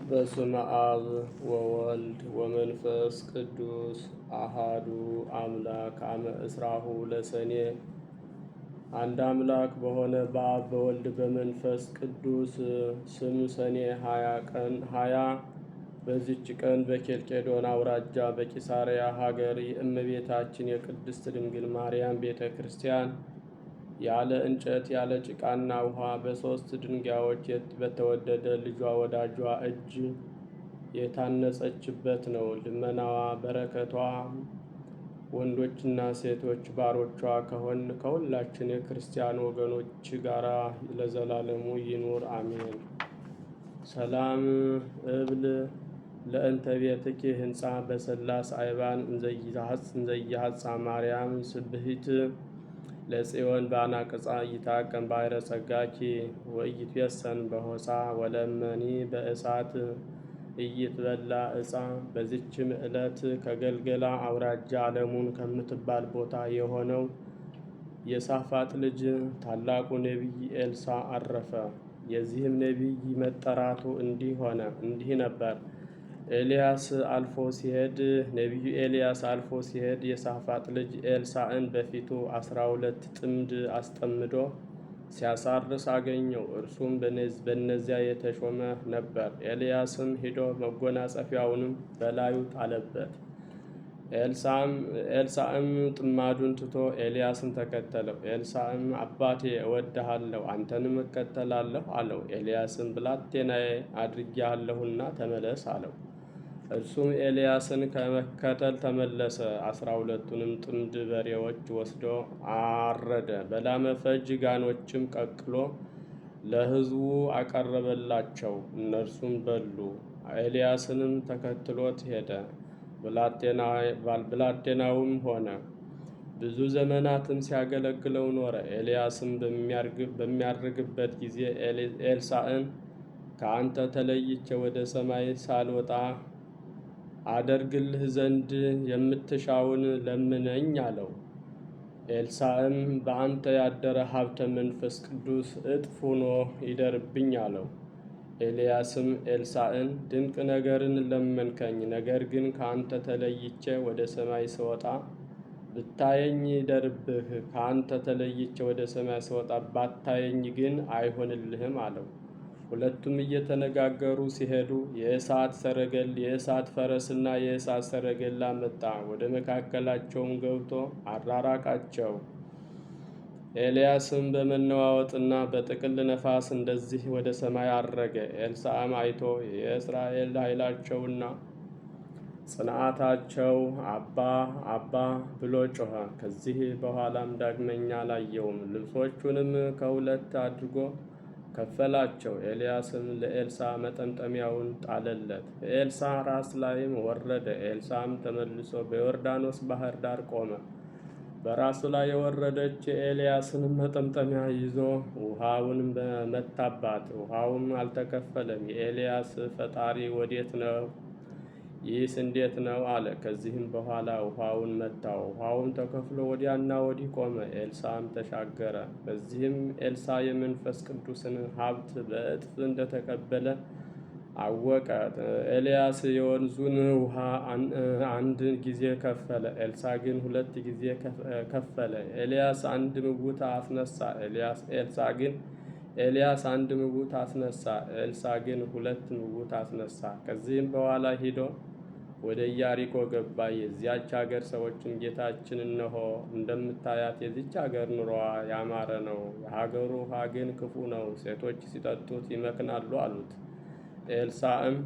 በስመ አብ ወወልድ ወመንፈስ ቅዱስ አሃዱ አምላክ አመ እስራሁ ለሰኔ። አንድ አምላክ በሆነ በአብ በወልድ በመንፈስ ቅዱስ ስም ሰኔ 20 በዚች ቀን በኬልቄዶን አውራጃ በቂሳርያ ሀገር የእመቤታችን የቅድስት ድንግል ማርያም ቤተ ክርስቲያን ያለ እንጨት ያለ ጭቃና ውሃ በሦስት ድንጋዮች በተወደደ ልጇ ወዳጇ እጅ የታነጸችበት ነው። ልመናዋ በረከቷ ወንዶችና ሴቶች ባሮቿ ከሁላችን የክርስቲያን ወገኖች ጋር ለዘላለሙ ይኑር አሜን። ሰላም እብል ለእንተ ቤትኪ ህንፃ በሰላስ አይባን እንዘይሐጻ ማርያም ስብሂት ለጽዮን ባናቅጻ ይታቀም ባሕረ ጸጋኪ ወኢይትዌሰን በሆሳ ወለመኒ በእሳት ኢይትበላ ዕፃ። በዚችም ዕለት ከገልገላ አውራጃ ዓለሙን ከምትባል ቦታ የሆነው የሳፋጥ ልጅ ታላቁ ነቢይ ኤልሳዕ አረፈ። የዚህም ነቢይ መጠራቱ እንዲህ ነበር። ነቢዩ ኤልያስ አልፎ ሲሄድ የሳፋጥ ልጅ ኤልሳዕን በፊቱ 12 ጥምድ አስጠምዶ ሲያሳርስ አገኘው። እርሱም በእነዚያ የተሾመ ነበር። ኤልያስም ሂዶ መጎናጸፊያውንም በላዩ ጣለበት። ኤልሳዕም ጥማዱን ትቶ ኤልያስን ተከተለው። ኤልሳዕም አባቴ እወድሃለሁ፣ አንተንም እከተላለሁ አለው። ኤልያስም ብላቴናዬ አድርጌሃለሁና ተመለስ አለው። እርሱም ኤልያስን ከመከተል ተመለሰ። 12ቱንም ጥምድ በሬዎች ወስዶ አረደ። በላመ ፈጅ ጋኖችም ቀቅሎ ለሕዝቡ አቀረበላቸው፣ እነርሱም በሉ። ኤልያስንም ተከትሎት ሄደ። ብላቴናውም ሆነ። ብዙ ዘመናትም ሲያገለግለው ኖረ። ኤልያስም በሚያርግበት ጊዜ ኤልሳዕን ከአንተ ተለይቼ ወደ ሰማይ ሳልወጣ አደርግልህ ዘንድ የምትሻውን ለምነኝ አለው። ኤልሳዕም በአንተ ያደረ ሀብተ መንፈስ ቅዱስ እጥፍ ሆኖ ይደርብኝ አለው። ኤልያስም ኤልሳዕን ድንቅ ነገርን ለመንከኝ፣ ነገር ግን ከአንተ ተለይቼ ወደ ሰማይ ስወጣ ብታየኝ ይደርብህ፣ ከአንተ ተለይቼ ወደ ሰማይ ስወጣ ባታየኝ ግን አይሆንልህም አለው። ሁለቱም እየተነጋገሩ ሲሄዱ የእሳት ፈረስና የእሳት ሰረገላ መጣ። ወደ መካከላቸውም ገብቶ አራራቃቸው። ኤልያስም በመነዋወጥና በጥቅል ነፋስ እንደዚህ ወደ ሰማይ አረገ። ኤልሳዕም አይቶ የእስራኤል ኃይላቸውና ጽንዓታቸው አባ አባ ብሎ ጮኸ። ከዚህ በኋላም ዳግመኛ አላየውም። ልብሶቹንም ከሁለት አድርጎ ከፈላቸው። ኤልያስም ለኤልሳዕ መጠምጠሚያውን ጣለለት፣ በኤልሳዕ ራስ ላይም ወረደ። ኤልሳዕም ተመልሶ በዮርዳኖስ ባሕር ዳር ቆመ። በራሱ ላይ የወረደች የኤልያስን መጠምጠሚያ ይዞ ውሃውን መታባት፣ ውሃውም አልተከፈለም። የኤልያስ ፈጣሪ ወዴት ነው? ይህስ እንዴት ነው አለ። ከዚህም በኋላ ውሃውን መታው፣ ውሃውም ተከፍሎ ወዲያና ወዲህ ቆመ። ኤልሳዕም ተሻገረ። በዚህም ኤልሳዕ የመንፈስ ቅዱስን ሀብት በእጥፍ እንደተቀበለ አወቀ። ኤልያስ የወንዙን ውሃ አንድ ጊዜ ከፈለ፣ ኤልሳዕ ግን 2 ጊዜ ከፈለ። ኤልያስ አንድ ምውት አስነሳ፣ ኤልያስ አንድ ምውት አስነሳ፣ ኤልሳዕ ግን 2 ምውት አስነሳ። ከዚህም በኋላ ሂዶ ወደ ኢያሪኮ ገባ። የዚያች አገር ሰዎችን ጌታችን እነሆ እንደምታያት የዚች አገር ኑሮዋ ያማረ ነው፣ የሀገሩ ውሃ ግን ክፉ ነው፣ ሴቶች ሲጠጡት ይመክናሉ አሉት። ኤልሳዕም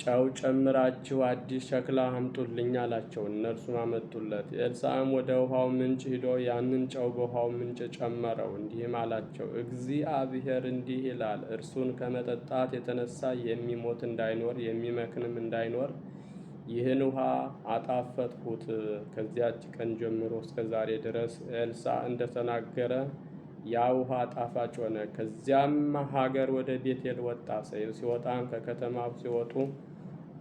ጨው ጨምራችሁ አዲስ ሸክላ አምጡልኝ አላቸው። እነርሱም አመጡለት። ኤልሳዕም ወደ ውሃው ምንጭ ሂዶ ያንን ጨው በውሃው ምንጭ ጨመረው፣ እንዲህም አላቸው፣ እግዚአብሔር እንዲህ ይላል፣ እርሱን ከመጠጣት የተነሳ የሚሞት እንዳይኖር የሚመክንም እንዳይኖር ይህን ውሃ አጣፈጥሁት። ከዚያች ቀን ጀምሮ እስከ ዛሬ ድረስ ኤልሳዕ እንደተናገረ ያ ውሃ ጣፋጭ ሆነ። ከዚያም ሀገር ወደ ቤቴል ወጣ። ሲወጣም ከከተማው ሲወጡ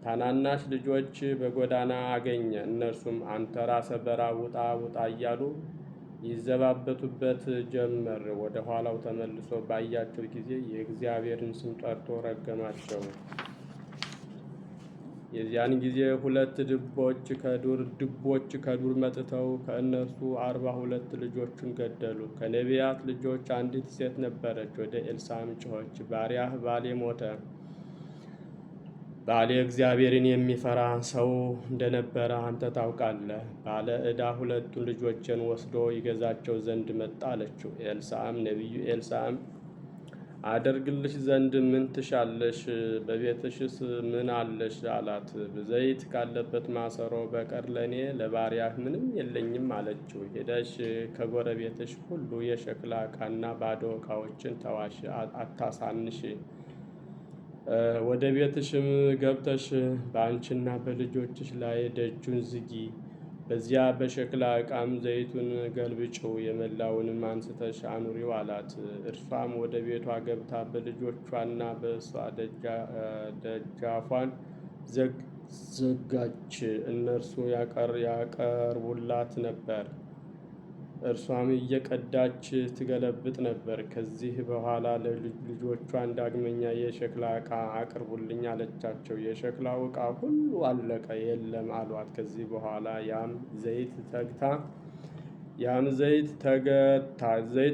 ታናናሽ ልጆች በጎዳና አገኘ። እነርሱም አንተ ራሰ በራ ውጣ ውጣ እያሉ ይዘባበቱበት ጀመር። ወደ ኋላው ተመልሶ ባያቸው ጊዜ የእግዚአብሔርን ስም ጠርቶ ረገማቸው። የዚያን ጊዜ 2 ድቦች ከዱር መጥተው ከእነርሱ 42 ልጆቹን ገደሉ። ከነቢያት ልጆች አንዲት ሴት ነበረች። ወደ ኤልሳዕም ጮኸች፣ ባሪያህ ባሌ ሞተ። ባሌ እግዚአብሔርን የሚፈራ ሰው እንደነበረ አንተ ታውቃለህ። ባለ ዕዳ 2ቱን ልጆችን ወስዶ ይገዛቸው ዘንድ መጣ አለችው። ነቢዩ ኤልሳዕም አደርግልሽ ዘንድ ምን ትሻለሽ? በቤትሽስ ምን አለሽ? አላት። ዘይት ካለበት ማሰሮ በቀር ለእኔ ለባሪያህ ምንም የለኝም አለችው። ሄደሽ ከጎረቤትሽ ሁሉ የሸክላ ዕቃና ባዶ ዕቃዎችን ተዋሽ፣ አታሳንሽ። ወደ ቤትሽም ገብተሽ በአንቺና በልጆችሽ ላይ ደጁን ዝጊ። በዚያ በሸክላ ዕቃም ዘይቱን ገልብጪው፣ የመላውንም አንስተሽ አኑሪው አላት። እርሷም ወደ ቤቷ ገብታ በልጆቿና በእሷ ደጃፏን ዘጋች። እነርሱ ያቀርቡላት ነበር፣ እርሷም እየቀዳች ትገለብጥ ነበር። ከዚህ በኋላ ልጆቿን ዳግመኛ የሸክላ ዕቃ አቅርቡልኝ አለቻቸው። የሸክላው ዕቃ ሁሉ አለቀ፣ የለም አሏት። ከዚህ በኋላ ዘይት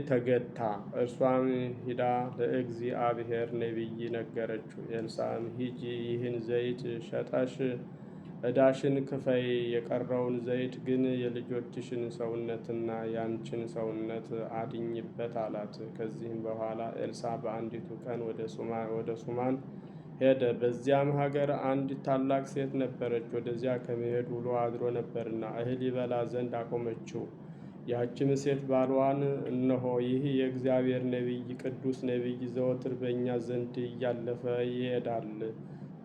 ተገታ። እርሷም ሂዳ ለእግዚአብሔር ነቢይ ነገረችው። ኤልሳዕም ሂጂ፣ ይህን ዘይት ሸጠሽ ዕዳሽን ክፈይ፣ የቀረውን ዘይት ግን የልጆችሽን ሰውነትና ያንቺን ሰውነት አድኝበት አላት። ከዚህም በኋላ ኤልሳዕ በአንዲቱ ቀን ወደ ሱማን ሄደ። በዚያም ሀገር አንዲት ታላቅ ሴት ነበረች። ወደዚያ ከመሄድ ውሎ አድሮ ነበርና እህል ይበላ ዘንድ አቆመችው። ያችም ሴት ባልዋን፣ እነሆ ይህ የእግዚአብሔር ነቢይ፣ ቅዱስ ነቢይ ዘወትር በእኛ ዘንድ እያለፈ ይሄዳል።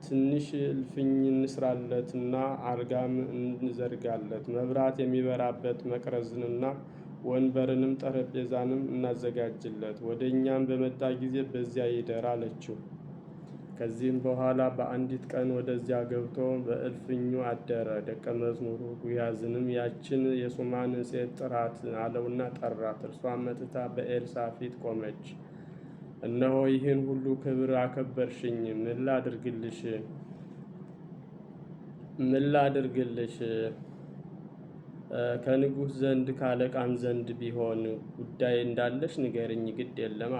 ትንሽ እልፍኝ እንስራለትና አልጋም እንዘርጋለት፣ መብራት የሚበራበት መቅረዝንና ወንበርንም ጠረጴዛንም እናዘጋጅለት፣ ወደ እኛም በመጣ ጊዜ በዚያ ይደር አለችው። ከዚህም በኋላ በአንዲት ቀን ወደዚያ ገብቶ በእልፍኙ አደረ። ደቀ መዝሙሩ ጉያዝንም ያችን የሱማን ሴት ጥራት አለውና ጠራት። እርሷም መጥታ በኤልሳዕ ፊት ቆመች። እነሆ ይህን ሁሉ ክብር አከበርሽኝ፣ ምን ላድርግልሽ? ከንጉሥ ዘንድ ካለቃም ዘንድ ቢሆን ጉዳይ እንዳለሽ ንገርኝ፣ ግድ የለም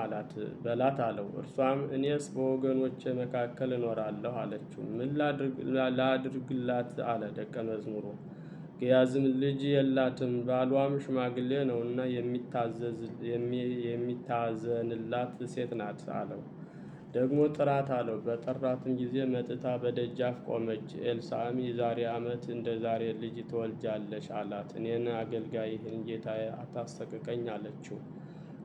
በላት አለው። እርሷም እኔስ በወገኖቼ መካከል እኖራለሁ አለችው። ምን ላድርግላት አለ ደቀ መዝሙሩ። ግያዝም ልጅ የላትም፣ ባሏም ሽማግሌ ነውና የሚታዘንላት ሴት ናት አለው። ደግሞ ጥራት አለው። በጠራትም ጊዜ መጥታ በደጃፍ ቆመች። ኤልሳዕም የዛሬ ዓመት እንደ ዛሬ ልጅ ትወልጃለሽ አላት። እኔን አገልጋይህን ጌታዬ አታሰቅቀኝ አለችው።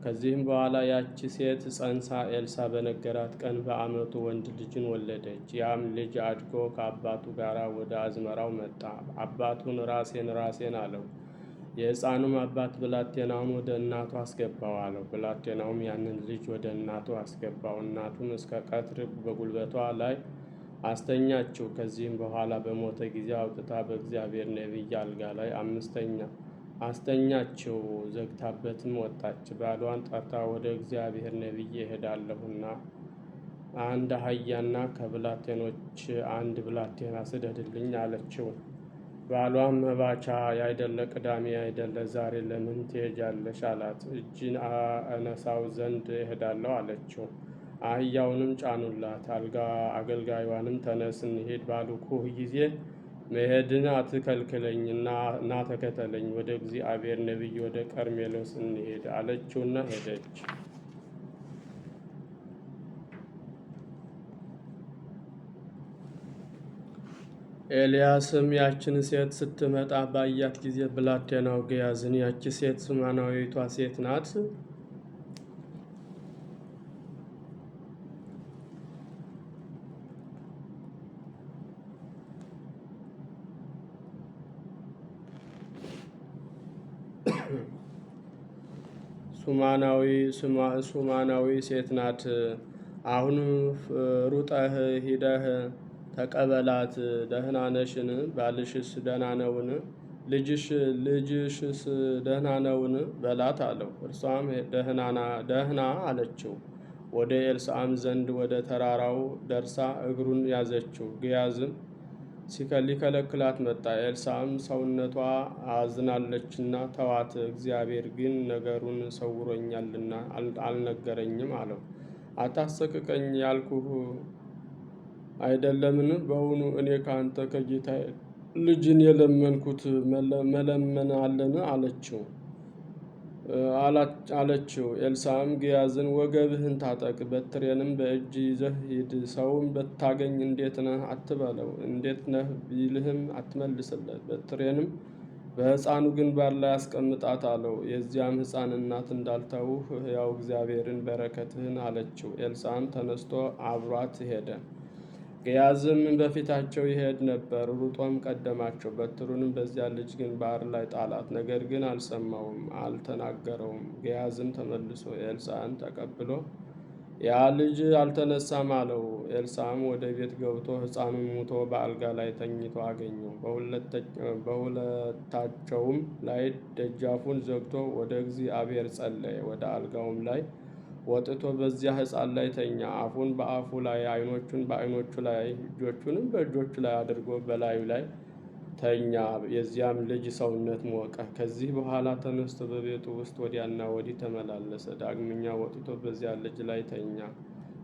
ከዚህም በኋላ ያቺ ሴት ጸንሳ ኤልሳዕ በነገራት ቀን በዓመቱ ወንድ ልጅን ወለደች። ያም ልጅ አድጎ ከአባቱ ጋር ወደ አዝመራው መጣ። አባቱን ራሴን አለው። የሕፃኑም አባት ብላቴናውን ወደ እናቱ አስገባው አለው። ብላቴናውም ያንን ልጅ ወደ እናቱ አስገባው። እናቱም እስከ ቀትር በጉልበቷ ላይ አስተኛችው። ከዚህም በኋላ በሞተ ጊዜ አውጥታ በእግዚአብሔር ነቢይ አልጋ ላይ አስተኛችው። ዘግታበትም ወጣች። ባሏን ጠርታ ወደ እግዚአብሔር ነቢይ እሄዳለሁና አንድ አህያና ከብላቴኖች አንድ ብላቴና ስደድልኝ አለችው። ባሏም መባቻ ያይደለ ቅዳሜ ያይደለ ዛሬ ለምን ትሄጃለሽ አላት። እጅን አነሳው ዘንድ እሄዳለሁ አለችው። አህያውንም ጫኑላት። አገልጋዩንም ተነስ እንሂድ ባልኩህ ጊዜ መሄድን አትከልክለኝ፣ ና ተከተለኝ፣ ወደ እግዚአብሔር ነቢይ ወደ ቀርሜሎስ እንሂድ አለችውና ሄደች። ኤልያስም ያችን ሴት ስትመጣ ባያት ጊዜ ብላቴናው ግያዝን፣ ያቺ ሴት ሱማናዊቷ ሴት ናት? ሱማናዊ ሴት ናት። አሁን ሩጠህ ሂደህ ተቀበላት። ደህና ነሽን? ባልሽስ ደህና ነውን? ልጅሽስ ደህና ነውን? በላት አለው። እርሷም ደህና አለችው። ወደ ኤልሳዕም ዘንድ ወደ ተራራው ደርሳ እግሩን ያዘችው። ግያዝም ሊከለክላት መጣ። ኤልሳዕም ሰውነቷ አዝናለችና ተዋት፣ እግዚአብሔር ግን ነገሩን ሰውሮኛልና አልነገረኝም አለው። አታሰቅቀኝ ያልኩህ አይደለምን? በውኑ እኔ ከአንተ ከጌታዬ ልጅን የለመንኩት መለመን አለን? አለችው። ኤልሳዕም ግያዝን ወገብህን ታጠቅ፣ በትሬንም በእጅ ይዘህ ሂድ፣ ሰውም ብታገኝ እንዴት ነህ አትበለው፣ እንዴት ነህ ቢልህም አትመልስለት፣ በትሬንም በሕፃኑ ግንባር ላይ አስቀምጣት አለው። የዚያም ሕፃን እናት እንዳልተውህ ሕያው እግዚአብሔርን በረከትህን አለችው። ኤልሳዕም ተነስቶ አብሯት ሄደ። ግያዝም በፊታቸው ይሄድ ነበር፣ ሩጦም ቀደማቸው፣ በትሩንም በዚያ ልጅ ግንባር ላይ ጣላት። ነገር ግን አልሰማውም፣ አልተናገረውም። ግያዝም ተመልሶ ኤልሳዕን ተቀብሎ ያ ልጅ አልተነሳም አለው። ኤልሳዕም ወደ ቤት ገብቶ ሕፃኑን ሙቶ በአልጋ ላይ ተኝቶ አገኘው። በሁለታቸውም ላይ ደጃፉን ዘግቶ ወደ እግዚአብሔር ጸለየ። ወደ አልጋውም ላይ ወጥቶ በዚያ ሕፃን ላይ ተኛ። አፉን በአፉ ላይ፣ ዓይኖቹን በዓይኖቹ ላይ፣ እጆቹንም በእጆቹ ላይ አድርጎ በላዩ ላይ ተኛ። የዚያም ልጅ ሰውነት ሞቀ። ከዚህ በኋላ ተነስቶ በቤቱ ውስጥ ወዲያና ወዲህ ተመላለሰ። ዳግመኛ ወጥቶ በዚያ ልጅ ላይ ተኛ።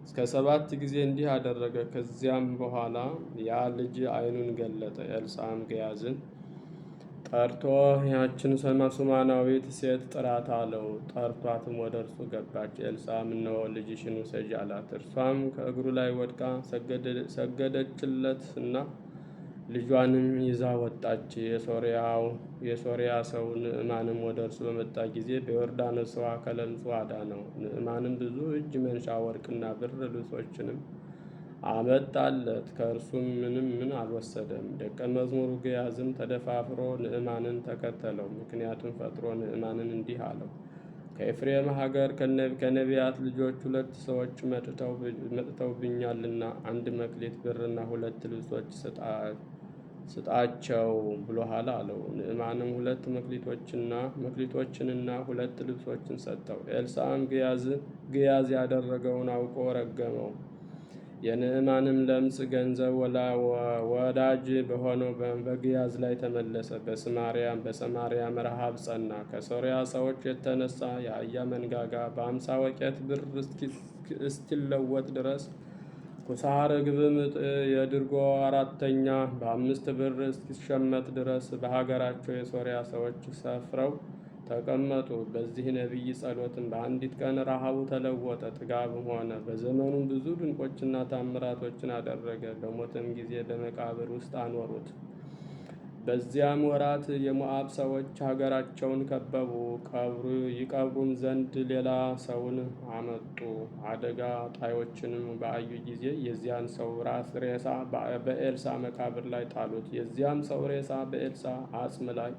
እስከ 7 ጊዜ እንዲህ አደረገ። ከዚያም በኋላ ያ ልጅ ዓይኑን ገለጠ። ኤልሳዕም ግያዝን ጠርቶ ያችን ሱማናዊት ሴት ጥራት አለው። ጠርቷትም ወደ እርሱ ገባች። ኤልሳዕም እነሆ ልጅሽን ውሰጂ አላት። እርሷም ከእግሩ ላይ ወድቃ ሰገደችለት እና ልጇንም ይዛ ወጣች። የሶርያ ሰው ንዕማንም ወደ እርሱ በመጣ ጊዜ በዮርዳኖስ ውኃ ከለምጹ አዳነው። ንዕማንም ብዙ እጅ መንሻ ወርቅና ብር ልብሶችንም አመጣለት፣ ከእርሱም ምን አልወሰደም። ደቀ መዝሙሩ ግያዝም ተደፋፍሮ ንዕማንን ተከተለው። ምክንያቱም ፈጥሮ ንዕማንን እንዲህ አለው፣ ከኤፍሬም ሀገር ከነቢያት ልጆች 2 ሰዎች መጥተውብኛልና 1 መክሊት ብርና 2 ልብሶች ስጣቸው ብሎሃል አለው። ንዕማንም 2 መክሊቶችንና 2 ልብሶችን ሰጠው። ኤልሳዕም ግያዝ ያደረገውን አውቆ ረገመው። የንዕማንም ለምጽ ገንዘብ ወዳጅ በሆነው በግያዝ ላይ ተመለሰ። በሰማርያም ረሃብ ጸና። ከሶርያ ሰዎች የተነሳ የአህያ መንጋጋ በ50 ወቄት ብር እስኪለወጥ ድረስ፣ ኩሳ ርግብም የድርጎ 4ተኛ በ5 ብር እስኪሸመት ድረስ በሀገራቸው የሶርያ ሰዎች ሰፍረው ተቀመጡ። በዚህ ነቢይ ጸሎትም በአንዲት ቀን ረሃቡ ተለወጠ፣ ጥጋብም ሆነ። በዘመኑም ብዙ ድንቆችና ታምራቶችን አደረገ። በሞተም ጊዜ በመቃብር ውስጥ አኖሩት። በዚያም ወራት የሞዓብ ሰዎች ሀገራቸውን ከበቡ። ይቀብሩም ዘንድ ሌላ ሰውን አመጡ። አደጋ ጣዮችንም በአዩ ጊዜ የዚያን ሰው ሬሳ በኤልሳዕ መቃብር ላይ ጣሉት። የዚያም ሰው ሬሳ በኤልሳዕ አጽም ላይ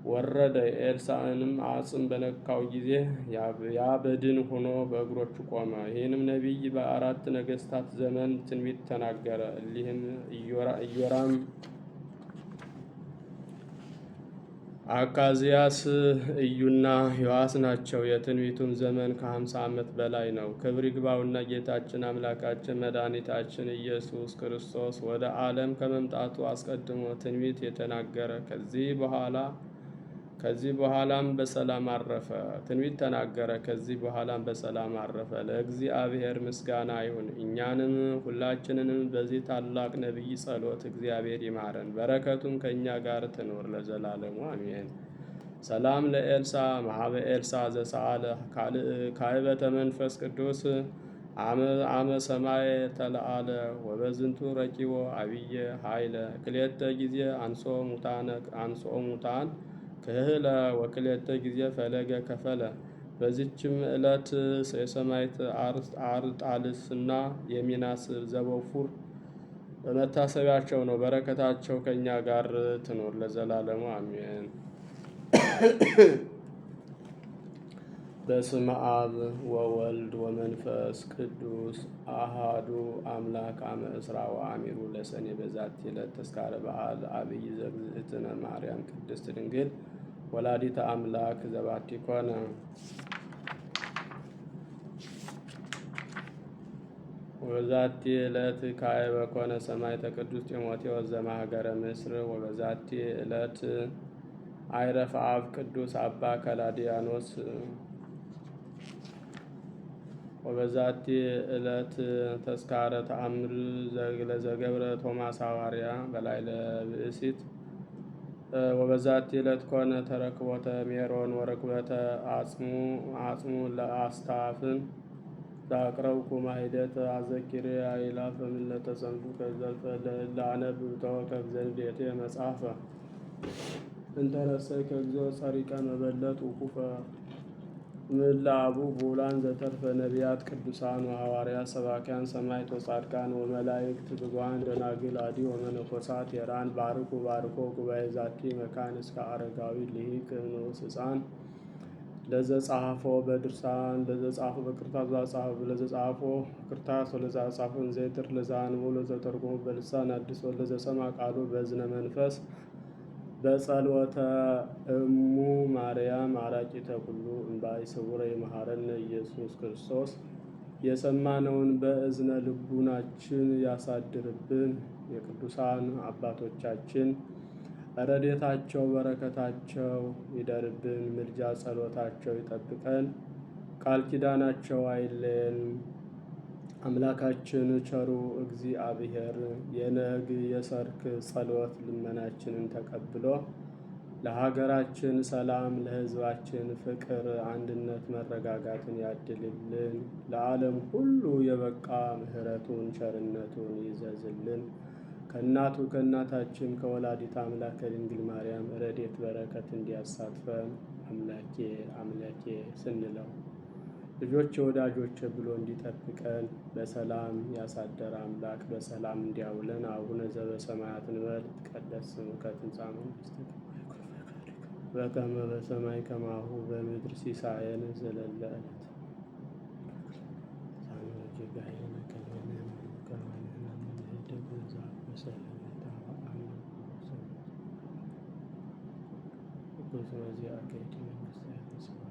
ወረደ። የኤልሳዕንም አጽም በነካው ጊዜ ያ በድን ሆኖ በእግሮቹ ቆመ። ይህንም ነቢይ በ4 ነገሥታት ዘመን ትንቢት ተናገረ። እሊህም ኢዮራም፣ አካዝያስ፣ ኢዩና ዮአስ ናቸው። የትንቢቱም ዘመን ከ50 ዓመት በላይ ነው። ክብር ይግባውና ጌታችን አምላካችን መድኃኒታችን ኢየሱስ ክርስቶስ ወደ ዓለም ከመምጣቱ አስቀድሞ ትንቢት የተናገረ ከዚህ በኋላም በሰላም አረፈ። ትንቢት ተናገረ፣ ከዚህ በኋላም በሰላም አረፈ። ለእግዚአብሔር ምስጋና ይሁን። እኛንም ሁላችንንም በዚህ ታላቅ ነቢይ ጸሎት እግዚአብሔር ይማረን፣ በረከቱም ከእኛ ጋር ትኖር ለዘላለሙ አሜን። ሰላም ለኤልሳዕ መሀበ ኤልሳዕ ዘሰአለ ካዕበተ መንፈስ ቅዱስ አመ ሰማይ ተለአለ ወበዝንቱ ረኪቦ አብየ ኃይለ 2 ጊዜ አንሶ ሙታን ክህለ ወክልኤተ ጊዜ ፈለገ ከፈለ። በዚችም ዕለት የሰማዕት አርጣልስና የሚናስ ዘበፉር በመታሰቢያቸው ነው። በረከታቸው ከእኛ ጋር ትኖር ለዘላለሙ አሜን። በስመ አብ ወወልድ ወመንፈስ ቅዱስ አሃዱ አምላክ አመ እስራ ወአሚሩ ለሰኔ በዛቲ ዕለት ተስካረ በዓል አብይ ዘእግዝእትነ ማርያም ቅድስት ድንግል ወላዲተ አምላክ ዘባቲ ኮነ። ወበዛቲ ዕለት ካዕበ ኮነ ሰማዕተ ቅዱስ ጢሞቴዎስ ዘማኅገረ ምስር። ወበዛቲ ዕለት አይረፈ አብ ቅዱስ አባ ከላዲያኖስ። ወበዛቲ ዕለት ተስካረ ተአምር ለዘገብረ ቶማስ ሐዋርያ በላዕለ ብእሲት። ወበዛቲ ዕለት ኮነ ተረክቦተ ሜሮን ወረክበተ አጽሙ ለአስታፍን ዛቅረብኩ ማኅሌተ አዘኪሬ አእላፈ እምዕለተ ሰንዱ ከዘልፈ ለአነብብ ተወከፍ ዘንዴቴ መጽሐፈ እንተ ረሰይከ እግዚኦ ጸሪቀ መበለት ውኩፈ እምእለ ብኡላን ዘተርፈ ነቢያት ቅዱሳን ወሐዋርያት ሰባክያን ሰማዕት ወጻድቃን ወመላእክት ትጉሃን ደናግል አዲ ወመነኮሳት ሄራን ባርኩ ባርኮ ጉባኤ ዛቲ መካን እስከ አረጋዊ ልሂቅ ንዑስ ሕፃን ለዘጻሐፎ በድርሳን ለዘጻፎ በክርታስ ለዘጻፎ ክርታስ ወለዘጻፎ እንዘይትር ለዛንሙ ለዘተርጎሙ በልሳን አዲስ ወለዘሰማ ቃሉ በእዝነ መንፈስ በጸሎተ እሙ ማርያም አራቂተ ኩሉ እምባይ ስውረ ይመሐረነ ኢየሱስ ክርስቶስ። የሰማነውን በእዝነ ልቡናችን ያሳድርብን። የቅዱሳን አባቶቻችን ረድኤታቸው በረከታቸው ይደርብን። ምልጃ ጸሎታቸው ይጠብቀን። ቃል ኪዳናቸው አይለየን። አምላካችን ቸሩ እግዚአብሔር የነግ የሰርክ ጸሎት ልመናችንን ተቀብሎ ለሀገራችን ሰላም፣ ለሕዝባችን ፍቅር፣ አንድነት፣ መረጋጋትን ያድልልን። ለዓለም ሁሉ የበቃ ምሕረቱን ቸርነቱን ይዘዝልን። ከእናቱ ከእናታችን ከወላዲት አምላክ ከድንግል ማርያም ረድኤት በረከት እንዲያሳትፈን አምላኬ አምላኬ ስንለው ልጆቼ ወዳጆቼ ብሎ እንዲጠብቀን በሰላም ያሳደረ አምላክ በሰላም እንዲያውለን። አቡነ ዘበሰማያት እንበል። ይትቀደስ ስምከ ትምጻእ መንግሥትከ በከመ በሰማይ ከማሁ በምድር ሲሳየነ ዘለለ ዕለትነ ጌጋየነ ከበነ ከማንነ ምንህድግ በሰለታ ቅዱስ በዚያ አካሄድ መንግሥት ያተስፋል።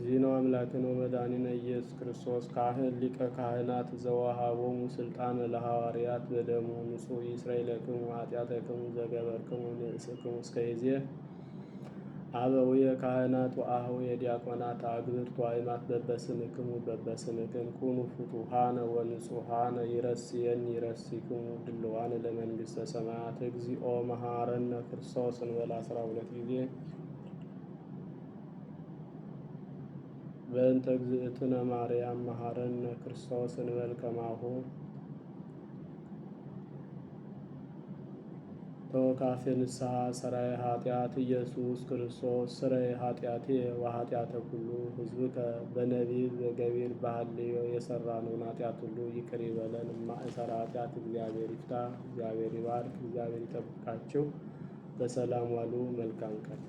ዚኖ አምላክነ ወመድኃኒነ ኢየሱስ ክርስቶስ ካህን ሊቀ ካህናት ዘወሃቦሙ ስልጣነ ለሐዋርያት በደሙ ንጹሕ ይስረይለክሙ ኃጢአተክሙ ዘገበርክሙ ንእስክሙ እስከ ይዜ አበዊየ ካህናት ወአኀዊየ ዲያቆናት አግብርት ወአእማት በበስምክሙ በበስምክም ኩኑ ፍቱሐነ ወንጹሐነ ይረስየኒ ይረሲክሙ ድልዋነ ለመንግሥተ ሰማያት። እግዚኦ መሐረነ ክርስቶስ እንበል 12 ጊዜ። በእንተ እግዝእትነ ማርያም መሐረነ ክርስቶስ እንበል ከማሁ። ተወካፌ ንስሐ ሠራየ ኃጢአት ኢየሱስ ክርስቶስ ስረይ ኃጢአቴ ወኃጢአተ ኩሉ ሕዝብከ በነቢብ በገቢር በሐልዮ የሠራነውን ኃጢአት ሁሉ ይቅር ይበለን። እማእሰረ ኃጢአት እግዚአብሔር ይፍታ። እግዚአብሔር ይባርክ። እግዚአብሔር ይጠብቃችሁ። በሰላም ዋሉ። መልካም ቀን